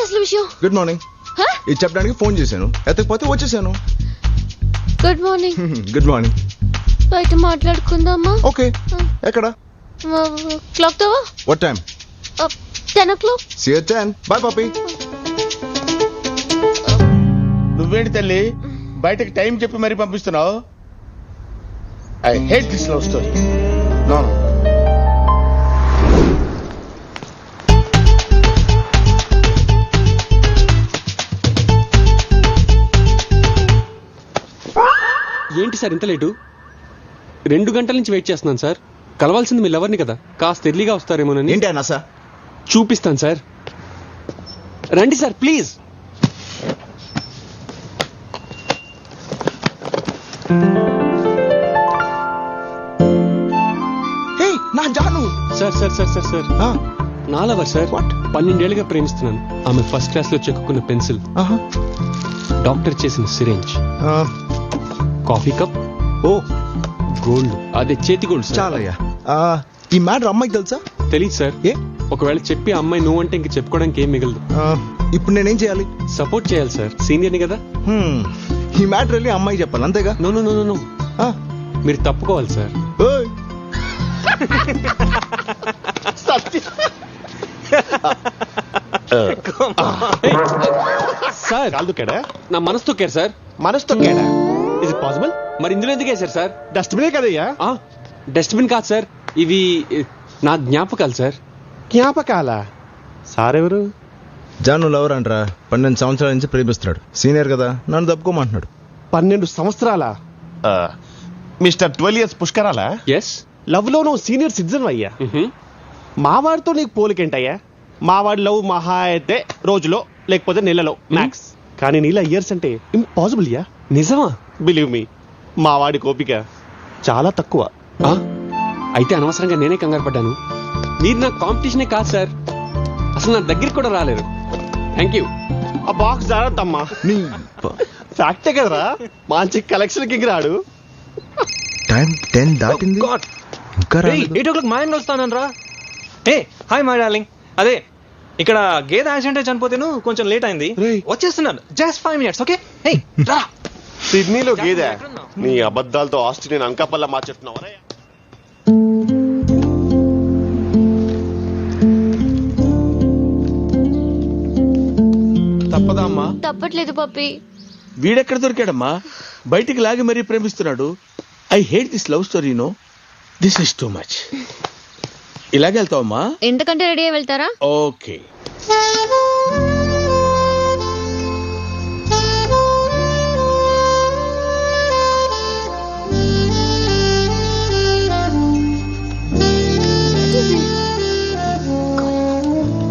అసలు విషయం? Good morning. ఇది చెప్పడానికి ఫోన్ చేశాను, ఎత్తకపోతే వచ్చేసాను. Good morning. Good morning. బయట మాట్లాడుకుందామా? ఓకే. ఎక్కడ? క్లాక్ తోవా? What time? 10 o'clock. See you at 10. Bye, puppy. నువ్వేంటి తల్లి బయటకి టైం చెప్పి మరీ పంపిస్తున్నావు? I hate this love story. No no. ఏంటి సార్ ఇంత లేటు? 2 గంటల నుంచి వెయిట్ చేస్తున్నాను సార్. కలవాల్సింది మీ లవర్ని కదా, కాస్త ఎర్లీగా వస్తారేమోనని. ఏంటి అన్న సార్? చూపిస్తాను సార్, రండి సార్ ప్లీజ్. హే నా Janu. Sir sir sir sir sir నా లవర్ సార్. 12 ఏళ్ళుగా ప్రేమిస్తున్నాను. ఆమె ఫస్ట్ క్లాస్ లో చెక్కున్న పెన్సిల్, డాక్టర్ చేసిన సిరేంజ్, కాఫీ కప్, ఓ గోల్డ్, అదే చేతి గోల్డ్ సార్. చాలయ్యా. ఈ మ్యాటర్ అమ్మాయికి తెలుసా? తెలీదు సార్. ఏ ఒకవేళ చెప్పి ఆ అమ్మాయి నువ్వు అంటే ఇంక చెప్పుకోవడానికి ఏం మిగలదు. ఇప్పుడు నేనేం చేయాలి? సపోర్ట్ చేయాలి సార్, సీనియర్ని కదా. ఈ మ్యాటర్ వెళ్ళి అమ్మాయి చెప్పాలి అంతేగా? No no no no no, మీరు తప్పుకోవాలి సార్. ఓయ్ సార్ కాలు దుక్కాడా? నా మనసు తొక్కారు సార్. మనసు తొక్కాడా? Is it possible? మరి ఇందులో ఎందుకు వేశారు సార్? డస్ట్బినే కదయ్యా. డస్ట్బిన్ కాదు సార్, ఇవి నా జ్ఞాపకాలు సార్. జ్ఞాపకాల? సారెవరు? జాను లవర్ అంటారా, 12 సంవత్సరాల నుంచి ప్రేమిస్తున్నాడు. సీనియర్ కదా, నన్ను తప్పుకోమంటున్నాడు. 12 సంవత్సరాల? Mister 12 years పుష్కరాలా? ఎస్. లవ్ లో నువ్వు సీనియర్ సిటిజన్ అయ్యా. మావాడితో నీకు పోలికేంటయ్యా? మావాడి లవ్ మహా అయితే రోజులో లేకపోతే నెలలో మ్యాక్స్, కానీ నీలా ఇయర్స్ అంటే ఇంపాసిబుల్ యా. నిజమా? బిలీవ్ మీ, మావాడి కోపిక చాలా తక్కువ. అయితే అనవసరంగా నేనే కంగారు పడ్డాను. మీరు నా కాంపిటీషనే కాదు సార్, అసలు నా దగ్గరికి కూడా రాలేరు. Thank you. ఆ బాక్స్ జాగ్రత్తమ్మా. ఫ్యాక్టే కదరా, మంచి కలెక్షన్ కి రాడు. టైం 10 దాటింది, ఇంకా రాలేదు. 8 o'clock మా ఇంట్లో వస్తానరా. ఏ హాయ్ మై డార్లింగ్. అదే ఇక్కడ గేదె యాక్సిడెంట్ చనిపోతేను కొంచెం లేట్ అయింది, వచ్చేస్తున్నాను. Just 5 minutes. ఓకే. రా. సిడ్నీలో గేదె? నీ అబద్ధాలతో ఆస్ట్రేలియన్ అంకాపల్లా మార్చేస్తున్నావు. తప్పదా అమ్మా? తప్పట్లేదు పప్పి. వీడెక్కడ దొరికాడమ్మా? బయటికి లాగి మరీ ప్రేమిస్తున్నాడు. I hate this love story. No, this is too much. ఇలాగే వెళ్తావమ్మా? ఎంతకంటే రెడీ అయి వెళ్తారా? ఓకే.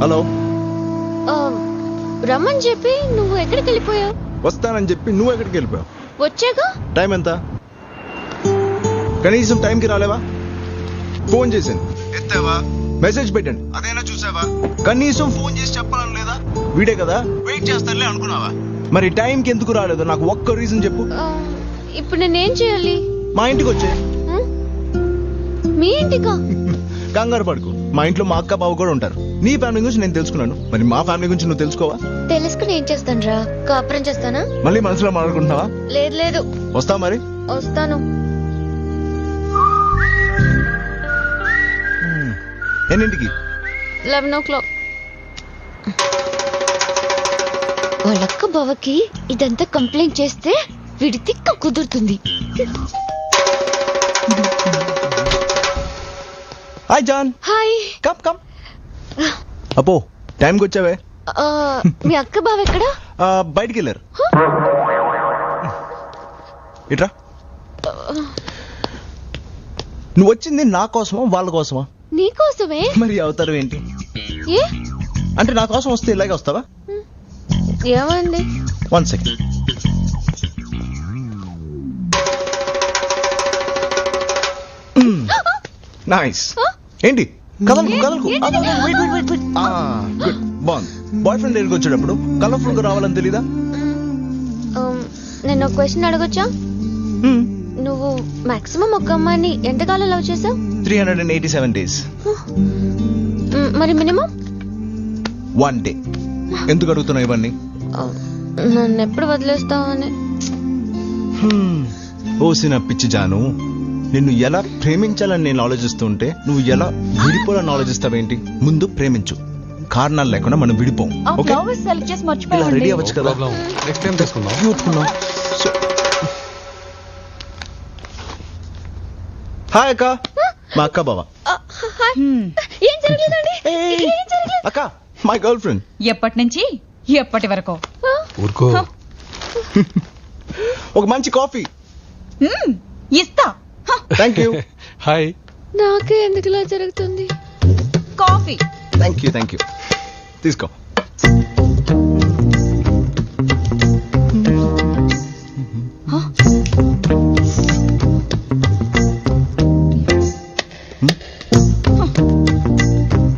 హలో. రమ్మని చెప్పి నువ్వు ఎక్కడికి వెళ్ళిపోయావు? వస్తానని చెప్పి నువ్వు ఎక్కడికి వెళ్ళిపోయావు? వచ్చాగా. టైం ఎంత? కనీసం టైంకి రాలేవా? ఫోన్ చేశాను, ఎత్తావా? మెసేజ్ పెట్టండి, అదైనా చూసావా? కనీసం ఫోన్ చేసి చెప్పాలని లేదా? వీడే కదా, వెయిట్ చేస్తానులే అనుకున్నావా? మరి టైంకి ఎందుకు రాలేదు? నాకు ఒక్క రీజన్ చెప్పు. ఇప్పుడు నేనేం చేయాలి? మా ఇంటికి వచ్చే. మీ ఇంటికా? కంగారు పడుకు, మా ఇంట్లో మా అక్క బావ కూడా ఉంటారు. నీ ఫ్యామిలీ గురించి నేను తెలుసుకున్నాను, మరి మా ఫ్యామిలీ గురించి నువ్వు తెలుసుకోవా? తెలుసుకుని ఏం చేస్తాను రా? కాపురం చేస్తానా? మళ్ళీ మనసులో మాట్లాడుకుంటున్నావా? లేదు లేదు. వస్తావా మరి? వస్తాను. ఎన్నింటికి? 11 o'clock. వాళ్ళక్క బావకి ఇదంతా కంప్లైంట్ చేస్తే వీడి తిక్క కుదురుతుంది. Hi John. Hi. Come come. అపో టైంకి వచ్చావే. మీ అక్క బావ ఎక్కడా? బయటికి వెళ్ళారు. ఇట్రా. నువ్వు వచ్చింది నా కోసమా వాళ్ళ కోసమా? నీకోసమే. మరి అవతారం ఏంటి? ఏ అంటే నా కోసం వస్తే ఇలాగే వస్తావా? ఏమండి? 1 second. నైస్. ఏంటి కదలకు కదలకు? గుడ్, బాగుంది. బాయ్ ఫ్రెండ్ దగ్గరికి వచ్చేటప్పుడు కలర్ఫుల్ గా రావాలని తెలీదా? నేను ఒక క్వశ్చన్ అడగొచ్చా? నువ్వు మాక్సిమం ఒక అమ్మాయిని ఎంతకాలం లవ్ చేసావు? 387 days. మరి మినిమం? 1 day. ఎందుకు అడుగుతున్నావు ఇవన్నీ? నన్ను ఎప్పుడు వదిలేస్తావని. ఓసిన పిచ్చి జాను, నిన్ను ఎలా ప్రేమించాలని నేను ఆలోచిస్తుంటే నువ్వు ఎలా విడిపోవాలని ఆలోచిస్తావేంటి? ముందు ప్రేమించు, కారణాలు లేకుండా మనం విడిపోం. ఓకే, ఇలా రెడీ అవ్వచ్చు కదా. నెక్స్ట్ టైం తీసుకుందాం. హాయ్ అక్క, మా అక్క బావ. ఏం జరగలేదండి, ఏం జరగలేదు. అక్క, మై గర్ల్ ఫ్రెండ్. ఎప్పటి నుంచి ఎప్పటి వరకు? ఊరుకో. ఒక మంచి కాఫీ. ఇస్తా. Thank you. హాయ్. నాకే ఎందుకు ఇలా జరుగుతుంది? Coffee. Thank you, thank you. తీసుకో.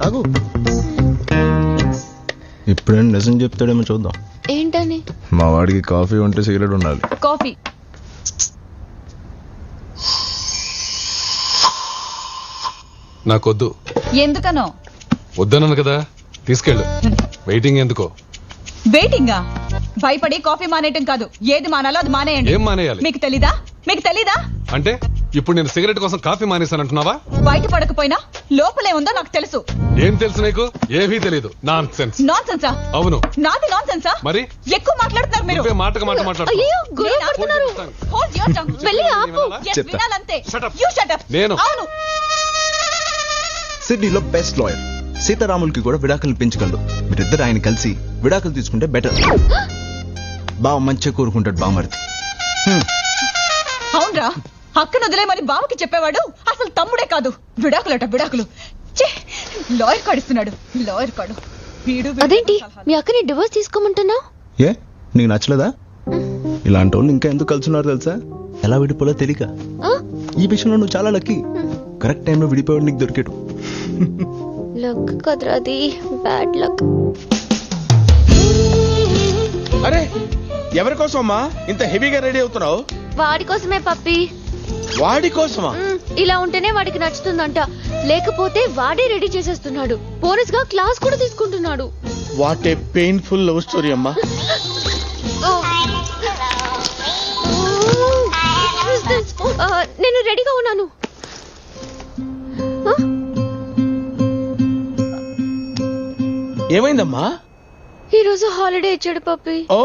ఆగు. ఇప్పుడేం నిజం చెప్తాడేమో చూద్దాం. ఏంటని? మా వాడికి కాఫీ ఉంటే సిగరెట్ ఉండాలి. కాఫీ. నాకొద్దు. ఎందుకనో? వద్దన్నాను కదా, తీసుకెళ్ళు. వెయిటింగ్ ఎందుకో? వెయిటింగా? భయపడి కాఫీ మానేయటం కాదు, ఏది మానాలో అది మానేయండి. ఏం మానేయాలి? మీకు తెలీదా? మీకు తెలీదా? అంటే ఇప్పుడు నేను సిగరెట్ కోసం కాఫీ మానేశానంటున్నావా? బయట పడకపోయినా లోపలే ఉందో నాకు తెలుసు. ఏం తెలుసు నీకు? ఏమీ తెలీదు. Non sense. నాన్ సెన్సా? అవును. నాది నాన్ సెన్సా? మరి ఎక్కువ మాట్లాడుతున్నారు మీరు. నువ్వే మాటకు మాట మాట్లాడుతున్నావు. అయ్యో, గొడవ పడుతున్నారు. Hold your tongue. వెళ్ళి ఆపు. Yes, చెప్తా. వినాలంతే. Shut up. You shut up. నేను. అవును. సిడ్నీలో బెస్ట్ లాయర్ సీతారాములకి కూడా విడాకులు పెంచగలడు. మీరిద్దరు ఆయన కలిసి విడాకులు తీసుకుంటే బెటర్. బావ మంచిగా కోరుకుంటాడు బామర్ది. అవునరా, అక్కను వదిలేమని బావకి చెప్పేవాడు అసలు తమ్ముడే కాదు. విడాకులట విడాకులు. లాయర్ కాడిస్తున్నాడు, లాయర్ కాడు. వీడు అదేంటి మీ అక్కని డివోర్స్ తీసుకోమంటున్నావు? ఏ, నీకు నచ్చలేదా? ఇలాంటి వాళ్ళు ఇంకా ఎందుకు కలుసున్నారు తెలుసా? ఎలా విడిపోలో తెలియక. ఈ విషయంలో నువ్వు చాలా లక్కీ. కరెక్ట్ టైంలో విడిపోయాడు నీకు దొరికాడు. లక్ కదరాది, బ్యాడ్ లక్. అరే, ఎవరి కోసం అమ్మా ఇంత హెవీగా రెడీ అవుతున్నావు? వాడి కోసమే పప్పి. వాడి కోసమా? ఇలా ఉంటేనే వాడికి నచ్చుతుందంట, లేకపోతే వాడే రెడీ చేసేస్తున్నాడు. బోనస్ గా క్లాస్ కూడా తీసుకుంటున్నాడు. What a painful love story అమ్మా. నేను రెడీగా ఉన్నాను. ఏమైందమ్మా? ఈ రోజు హాలిడే ఇచ్చాడు పప్పి. ఓ,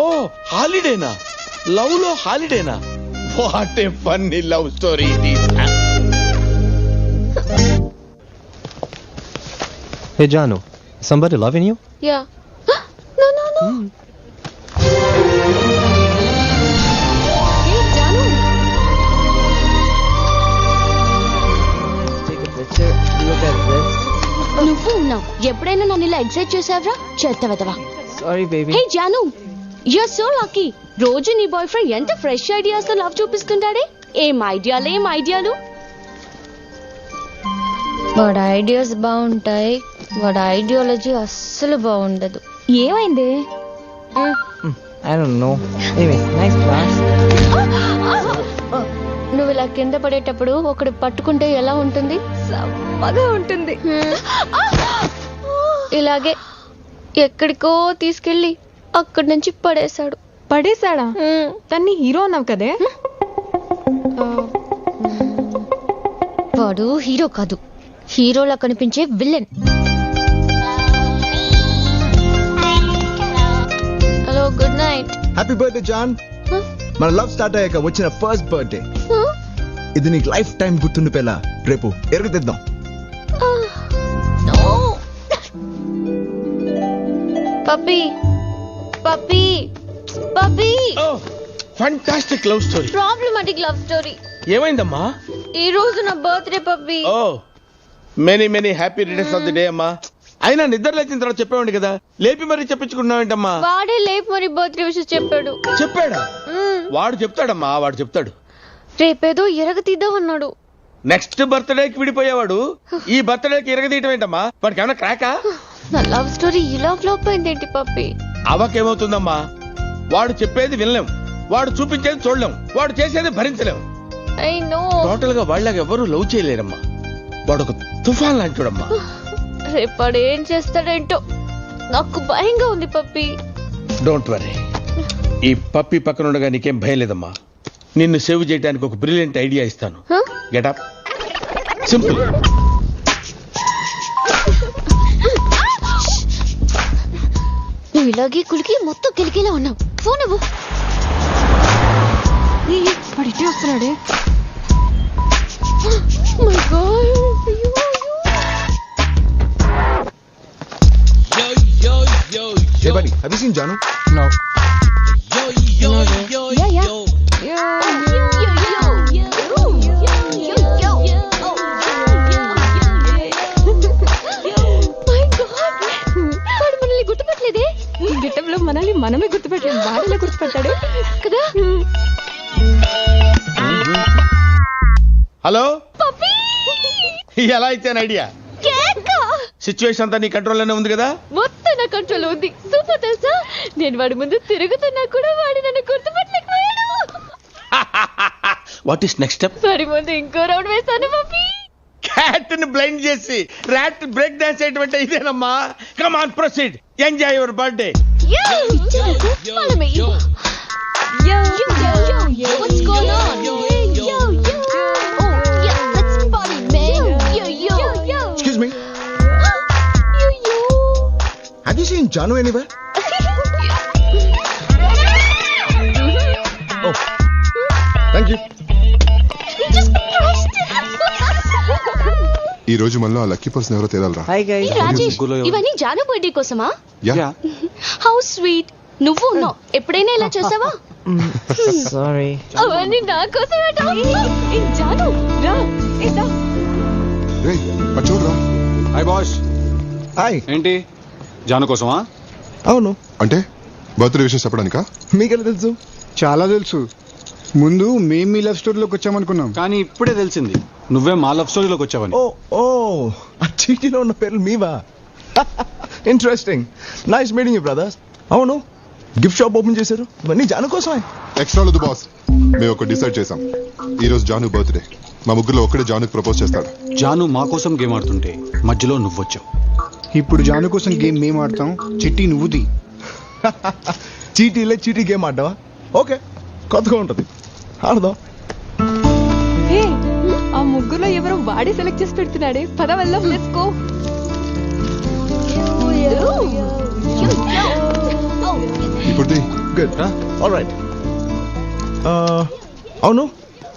హాలిడేనా? లవ్ లో హాలిడేనా? What a funny love story it is. Hey Janu, somebody loving you? Yeah. No no no. Hey Janu. నువ్వు ఉన్నావు. ఎప్పుడైనా నన్ను ఇలా ఎక్సైట్ చేసావరా? చేస్తావా? Sorry baby. హే జాను, యు ఆర్ సో లక్కీ. రోజు నీ బాయ్ ఫ్రెండ్ ఎంత ఫ్రెష్ ఐడియాస్ తో లవ్ చూపిస్తుంటాడే. ఏం ఐడియాలు. వాడి ఐడియాస్ బాగుంటాయి, వాడి ఐడియాలజీ అస్సలు బాగుండదు. ఏమైంది? I don't know. Anyway, nice class. నువ్వు ఇలా కింద పడేటప్పుడు ఒకడు పట్టుకుంటే ఎలా ఉంటుంది? సమ్మగా ఉంటుంది. ఇలాగే ఎక్కడికో తీసుకెళ్ళి అక్కడి నుంచి పడేశాడు. పడేశాడా? తన్ని హీరో అన్నావు కదే. వాడు హీరో కాదు, హీరోలా కనిపించే విలన్. Hello, good night. Happy birthday జాన్. మన లవ్ స్టార్ట్ అయ్యాక వచ్చిన ఫస్ట్ బర్త్డే. ఇది నీకు లైఫ్ టైం గుర్తుండిపోయేలా రేపు ఎరుగుదిద్దాం. Puppy puppy puppy. Oh, fantastic love story. Problematic love story. ఏమైందమ్మా? ఈ రోజు నా birthday puppy. Oh, many happy returns of the day అమ్మా. అయినా నిద్ర లేచిన తర్వాత చెప్పేవాడి కదా, లేపి మరీ చెప్పించుకున్నావేంటమ్మా? వాడే లేపు మరి బర్త్డే విషయం చెప్పాడు. చెప్పాడా? వాడు చెప్తాడమ్మా, వాడు చెప్తాడు. రేపేదో ఎరగతీద్దాం అన్నాడు. నెక్స్ట్ బర్త్డేకి విడిపోయేవాడు ఈ బర్త్డేకి ఇరగదీయటం ఏంటమ్మా? వాడికి ఏమైనా క్రాకా? నా లవ్ స్టోరీ ఇలా ఫ్లాప్ అయిందేంటి పప్పి? అవకేమవుతుందమ్మా? వాడు చెప్పేది వినలేం, వాడు చూపించేది చూడలేం, వాడు చేసేది భరించలేం. I know. టోటల్ గా వాళ్ళకి ఎవరు లవ్ చేయలేరమ్మా. వాడు ఒక తుఫాన్ లాంటివాడమ్మా. రేపడు ఏం చేస్తాడేంటో. నాకు భయంగా ఉంది పప్పి. డోంట్ వరీ, ఈ పప్పి పక్కన ఉండగా నీకేం భయం లేదమ్మా. నిన్ను సేవ్ చేయడానికి ఒక బ్రిలియంట్ ఐడియా ఇస్తాను. Huh? Get up. సింపుల్. నువ్వు ఇలాగే కులికి మొత్తం కిలికిలా ఉన్నావు. ఫోన్ ఇవ్వు. పడితే వస్తున్నాడే. My God. Hey buddy, have you seen Janu? No. గుర్తుపట్టలేదే. ఈ గెటప్లో మనల్ని మనమే గుర్తుపెట్టాం. వాడిలో గుర్తుపెట్టాడు కదా. హలో ఎలా ఇచ్చాను ఐడియా? సిచ్యువేషన్ అంతా నీ కంట్రోల్లోనే ఉంది కదా? మొత్తం నా కంట్రోల్ ఉంది. సూపర్ తెలుసా, నేను వాడి ముందు తిరుగుతున్నా కూడా వాడి నన్ను గుర్తుపట్టలేకపోయాడు. What is next step? వాడి ముందు ఇంకో రౌండ్ వేస్తాను పప్పి. క్యాట్ ని బ్లైండ్ చేసి ర్యాట్ బ్రేక్ డాన్స్ చేయటం ఇదేనమ్మా. Come on proceed, enjoy your birthday. Follow me. Yo, what's going on? Yo. Oh, yeah, let's party, man. Yo. Excuse me. Yo. Have you seen Janu anywhere? Oh, thank you. You just crushed it. ఈ రోజు మనలో ఆ lucky person ఎవరో తేలాలరా. Hey, Rajesh, ఇవన్నీ Janu birthday కోసమా? Yeah. How sweet. నువ్వు ఉన్నావు, ఎప్పుడైనా ఇలా చేసావా? సారీ. అవన్నీ నా కోసమే. జాను రా. రేయ్ అటు చూడరా. Hi boss. హాయ్. ఏంటి జాను కోసమా? అవును. అంటే బర్త్డే విషయం చెప్పడానికా? మీకెలా తెలుసు? చాలా తెలుసు. ముందు మేము మీ లవ్ స్టోరీలోకి వచ్చామనుకున్నాం, కానీ ఇప్పుడే తెలిసింది నువ్వే మా లవ్ స్టోరీలోకి వచ్చావని. ఓ ఆ చీటీలో ఉన్న పేర్లు మీవా? Interesting. Nice meeting you brothers. అవును, గిఫ్ట్ షాప్ ఓపెన్ చేశారు. ఇవన్నీ జాను కోసమే. ఎక్స్ట్రా లేదు బాస్. మేము ఒక డిసైడ్ చేసాం. ఈ రోజు జాను బర్త్డే. మా ముగ్గురులో ఒక్కడే జానుకి ప్రపోజ్ చేస్తాడు. జాను మా కోసం గేమ్ ఆడుతుంటే మధ్యలో నువ్వు వచ్చావు. ఇప్పుడు జాను కోసం గేమ్ మేము ఆడతాం, చిట్టి నువ్వుది. చీటీ గేమ్ ఆడ్డావా? ఓకే, కొత్తగా ఉంటుంది, ఆడదాం. ఆ ముగ్గురులో ఎవరో వాడే సెలెక్ట్ చేసి పెడుతున్నాడే. పద వెళ్దాం, లెట్స్ గో. ఇప్పుడు గుడ్. ఆల్రైట్. అవును,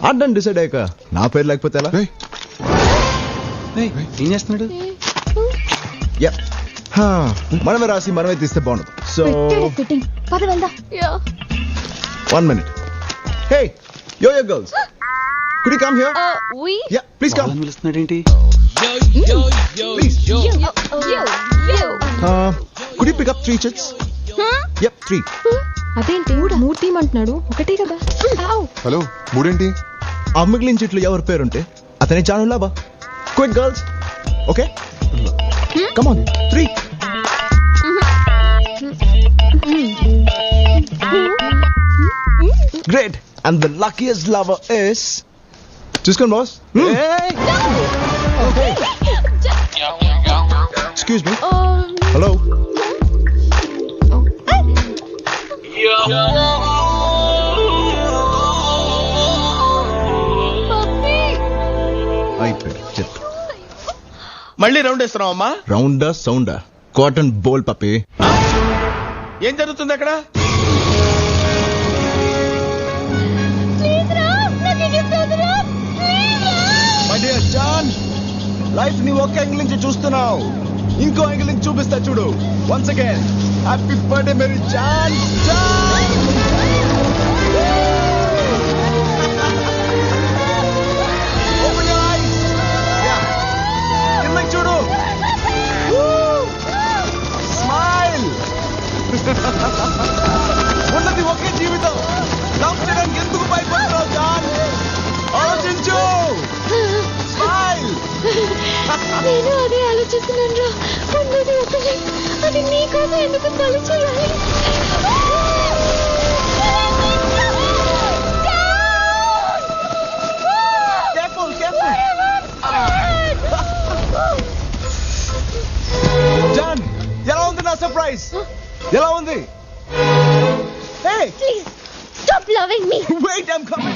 ఆడడానికి డిసైడ్ అయ్యాక నా పేరు లేకపోతే ఎలా? ఏం చేస్తున్నాడు? యా, మనమే రాసి మనమే తీస్తే బాగుండదు. సో పద వెళ్దాం. 1 minute. Hey, yo girls, could you come here? We? Yeah, please come. పిలుస్తున్నాడు ఏంటి? Please. Yo. Could you pick up 3 chits? Yep, 3. అదేంటి మూర్తి అంటున్నాడు? ఒకటే కదా. హలో, మూడేంటి? ఆ మిగిలిన చెట్లు ఎవరి పేరుంటే అతనే జాను లాభా. Quick girls, okay? Come on, 3. Great. And the luckiest lover is... చూసుకోండి బాస్. Excuse me. Hello. అయిపోయింది, చెప్పు. మళ్ళీ రౌండ్ వేస్తున్నావమ్మా? రౌండా సౌండా? కాటన్ బోల్ పప్పి. ఏం జరుగుతుంది అక్కడ? My dear John, లైఫ్ ని ఒక యాంగిల్ నుంచి చూస్తున్నావు, ఇంకో యాంగిల్ నుంచి చూపిస్తా చూడు. వన్స్ అగైన్ హ్యాపీ బర్త్డే మేరీ జాన్. Open your eyes. Yeah. కిందకి చూడు. స్మైల్. ఉన్నది ఒకే జీవితం. లవ్ చేయడానికి ఎందుకు భయపడుతున్నావు జాన్? ఆలోచించు. స్మైల్. నేను అదే ఆలోచిస్తున్నాను రా. ఉన్నది ఒకటే, అది నీకోసం ఎందుకు తల చేయాలి? జాన్, ఎలా ఉంది నా surprise? Hey! Please, stop loving me. Wait, I'm coming.